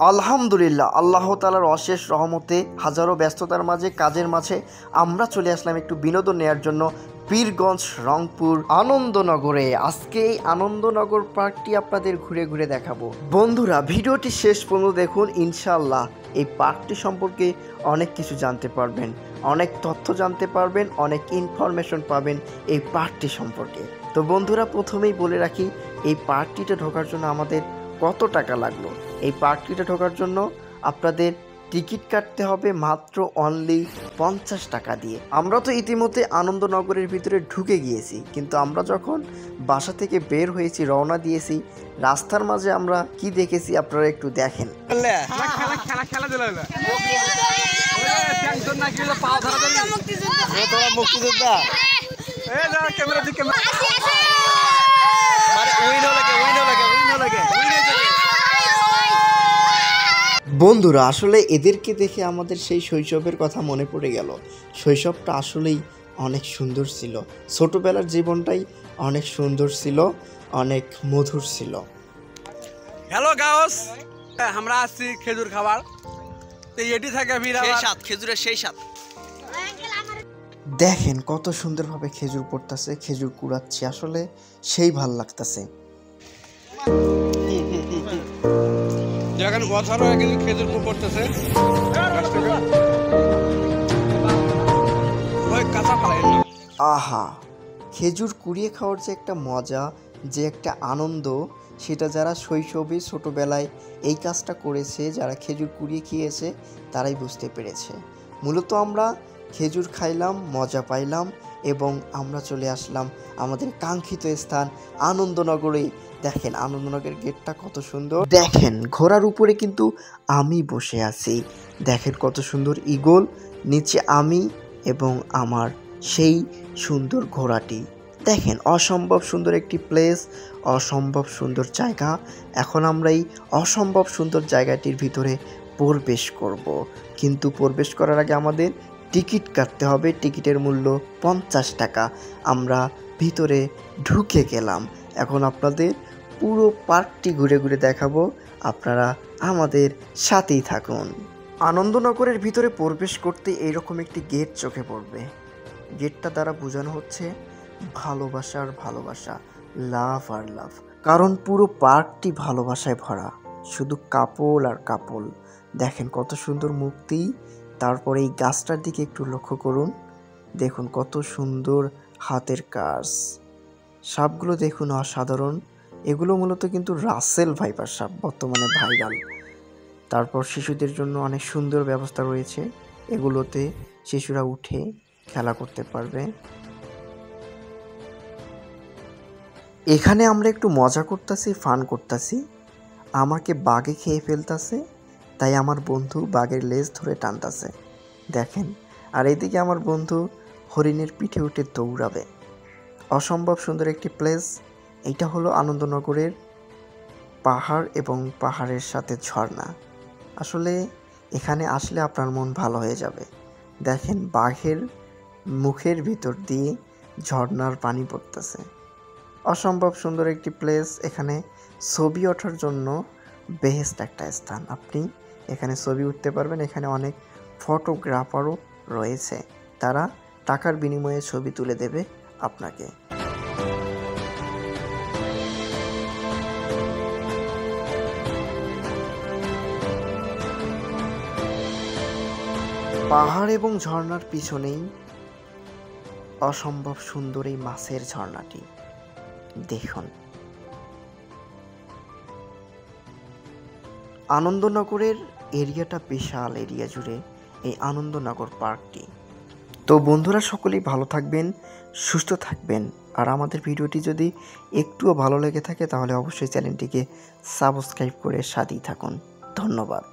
আলহামদুলিল্লাহ, আল্লাহ তাআলার অশেষ রহমতে হাজারো ব্যস্ততার মাঝে কাজের মাঝে আমরা চলে আসলাম একটু বিনোদন নেওয়ার জন্য পীরগঞ্জ রংপুর আনন্দনগরে। আজকে এই আনন্দনগর পার্কটি আপনাদের ঘুরে ঘুরে দেখাবো। বন্ধুরা, ভিডিওটি শেষ পর্যন্ত দেখুন, ইনশাআল্লাহ এই পার্কটি সম্পর্কে অনেক কিছু জানতে পারবেন, অনেক তথ্য জানতে পারবেন, অনেক ইনফরমেশন পাবেন এই পার্কটি সম্পর্কে। তো বন্ধুরা, প্রথমেই বলে রাখি এই পার্কটিতে ঢোকার জন্য আমাদের কত টাকা লাগলো। এই পার্কটিতে ঢোকার জন্য আপনাদের টিকিট কাটতে হবে মাত্র অনলি 50 টাকা দিয়ে। আমরা তো ইতিমধ্যে আনন্দনগরের ভিতরে ঢুকে গিয়েছি, কিন্তু আমরা যখন বাসা থেকে বের হয়েছি, রওনা দিয়েছি, রাস্তার মাঝে আমরা কি দেখেছি আপনারা একটু দেখেন। বন্ধুরা, আসলে এদেরকে দেখে আমাদের সেই শৈশবের কথা মনে পড়ে গেল। শৈশবটা আসলেই অনেক সুন্দর ছিল, ছোটবেলার জীবনটাই অনেক সুন্দর ছিল, অনেক মধুর ছিল। হ্যালো গাউস, আমরা আসছি খেজুর খাবার। তো এটি থাকে খেজুরের সেই স্বাদ। দেখেন কত সুন্দরভাবে খেজুর পড়তেছে, খেজুর কুড়াচ্ছে, আসলে সেই ভাল লাগতেছে। যেখানে বছরও কিন্তু খেজুর পড়তেছে, আহা, খেজুর কুড়িয়ে খাওয়ার যে একটা মজা, যে একটা আনন্দ, সেটা যারা শৈশবে ছোটোবেলায় এই কাজটা করেছে, যারা খেজুর কুড়িয়ে খেয়েছে, তারাই বুঝতে পেরেছে। মূলত আমরা খেজুর খাইলাম, মজা পাইলাম এবং আমরা চলে আসলাম আমাদের কাঙ্ক্ষিত স্থান আনন্দনগরে। দেখেন আনন্দনগরের গেটটা কত সুন্দর। দেখেন ঘোড়ার উপরে কিন্তু আমি বসে আছি। দেখেন কত সুন্দর ঈগল, নিচে আমি এবং আমার সেই সুন্দর ঘোড়াটি। দেখেন অসম্ভব সুন্দর একটি প্লেস, অসম্ভব সুন্দর জায়গা। এখন আমরা এই অসম্ভব সুন্দর জায়গাটির ভিতরে প্রবেশ করব, কিন্তু প্রবেশ করার আগে আমাদের টিকিট কাটতে হবে। টিকিটের মূল্য 50 টাকা। আমরা ভিতরে ঢুকে গেলাম। এখন আপনাদের পুরো পার্কটি ঘুরে ঘুরে দেখাবো, আপনারা আমাদের সাথেই থাকুন। আনন্দনগরের ভিতরে প্রবেশ করতে এইরকম একটি গেট চোখে পড়বে। গেটটা দ্বারা বোঝানো হচ্ছে ভালোবাসার ভালোবাসা, লাভ আর লাভ। কারণ পুরো পার্কটি ভালোবাসায় ভরা, শুধু কাপল আর কাপল। দেখেন কত সুন্দর মূর্তি। তারপরে এই গাছটার দিকে একটু লক্ষ্য করুন, দেখুন কত সুন্দর হাতের কাজ। সাপগুলো দেখুন অসাধারণ। এগুলো মূলত কিন্তু রাসেল ভাইপার সাপ, বর্তমানে ভাইরাল। তারপর শিশুদের জন্য অনেক সুন্দর ব্যবস্থা রয়েছে, এগুলোতে শিশুরা উঠে খেলা করতে পারবে। এখানে আমরা একটু মজা করতেছি, ফান করতেছি। আমাকে বাঘে খেয়ে ফেলতেছে, তাই আমার বন্ধু বাঘের লেজ ধরে টানতেছে, দেখেন। আর এদিকে আমার বন্ধু হরিণের পিঠে উঠে দৌড়াবে। অসম্ভব সুন্দর একটি প্লেস। এইটা হলো আনন্দনগরের পাহাড় এবং পাহাড়ের সাথে ঝর্ণা। আসলে এখানে আসলে আপনার মন ভালো হয়ে যাবে। দেখেন বাঘের মুখের ভিতর দিয়ে ঝর্ণার পানি পড়তেছে। অসম্ভব সুন্দর একটি প্লেস। এখানে ছবি ওঠার জন্য বেহেস্ট একটা স্থান। আপনি এখানে ছবি উঠতে পারবেন। এখানে অনেক ফটোগ্রাফারও রয়েছে, তারা টাকার বিনিময়ে ছবি তুলে দেবে আপনাকে। পাহাড় এবং ঝর্ণার পিছনেই অসম্ভব সুন্দর এই মাছের ঝর্ণাটি দেখুন। আনন্দনগরের এরিয়াটা বিশাল এরিয়া জুড়ে এই আনন্দনগর পার্কটি। তো বন্ধুরা, সকলেই ভালো থাকবেন, সুস্থ থাকবেন। আর আমাদের ভিডিওটি যদি একটুও ভালো লেগে থাকে তাহলে অবশ্যই চ্যানেলটিকে সাবস্ক্রাইব করে সাথেই থাকুন। ধন্যবাদ।